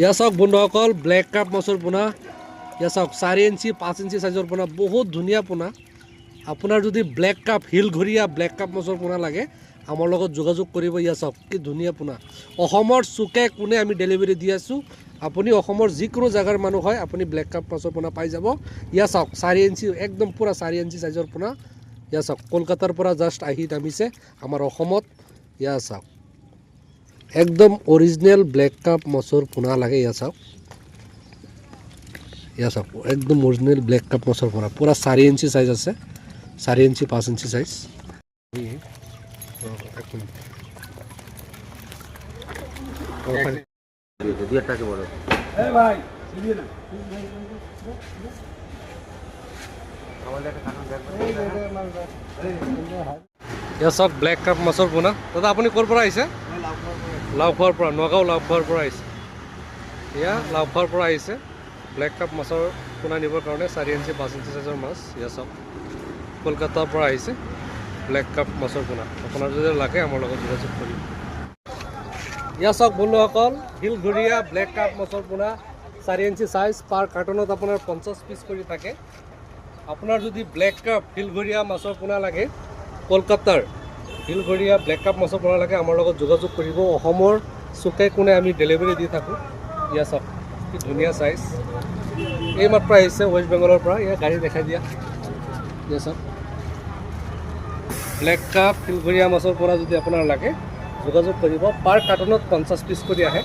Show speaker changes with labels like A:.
A: ইয়া চাওক বন্ধুসকল ব্লেক কাপ মাছৰ পোনা ইয়া চাওক 4 ইঞ্চি 5 ইঞ্চি সাইজৰ পোনা বহুত ধুনীয়া পোনা আপোনাৰ যদি ব্লেক কাপ হিলঘৰীয়া ব্লেক কাপ মাছৰ পোনা লাগে আমাৰ লগত যোগাযোগ কৰিব ইয়া চাওক কি ধুনীয়া পোনা অসমৰ চুকে কোণে আমি ডেলিভাৰী দি আছোঁ আপুনি অসমৰ যিকোনো জাগাৰ মানুহ হয় আপুনি ব্লেক কাপ মাছৰ পোনা পাই যাব ইয়া চাওক 4 ইঞ্চি একদম পুৰা 4 ইঞ্চি সাইজৰ পোনা ইয়া চাওক কলকাতাৰ পৰা জাষ্ট আহি নামিছে আমাৰ অসমত ইয়া চাওক একদম অৰিজিনেল ব্লেক কাপ মাছৰ পোনা লাগে ইয়া চাওক একদম অৰিজিনেল ব্লেক কাপ মাছৰ পোনা পুৰা 4 ইঞ্চি সাইজ আছে 4 ইঞ্চি 5 ইঞ্চি সাইজ ইয়া চাওক ব্লেক কাপ মাছৰ পোনা দাদা আপুনি ক'ৰ পৰা আহিছে লাওখোৱাৰ পৰা নগাঁও লাওখোৱাৰ পৰা আহিছে এয়া লাওখোৱাৰ পৰা আহিছে ব্লেক কাপ মাছৰ পোনা নিবৰ কাৰণে 4 ইঞ্চি 5 ইঞ্চি সাইজৰ মাছ ইয়া চাওক কলকাতাৰ পৰা আহিছে ব্লেক কাপ মাছৰ পোনা আপোনাৰ যদি লাগে আমাৰ লগত যোগাযোগ কৰিব ইয়া চাওক বন্ধুসকল হিলঘৰীয়া ব্লেক কাপ মাছৰ পোনা 4 ইঞ্চি সাইজ পাৰ কাৰ্টনত আপোনাৰ 50 পিচ কৰি থাকে আপোনাৰ যদি ব্লেক কাপ হিলঘৰীয়া মাছৰ পোনা লাগে কলকাতাৰ হিলঘৰীয়া ব্লেক কাপ মাছৰ পোনা লাগে আমাৰ লগত যোগাযোগ কৰিব অসমৰ চুকে কোণে আমি ডেলিভাৰী দি থাকোঁ ইয়া চাওক কি ধুনীয়া সাইজ এইমাত্ৰ আহিছে ৱেষ্ট বেংগলৰ পৰা ইয়া গাড়ী দেখাই দিয়া ইয়া চাওক ব্লেক কাপ হিলঘৰীয়া মাছৰ পোনা যদি আপোনাৰ লাগে যোগাযোগ কৰিব পাৰ কাৰ্টনত 50 পিচ কৰি আহে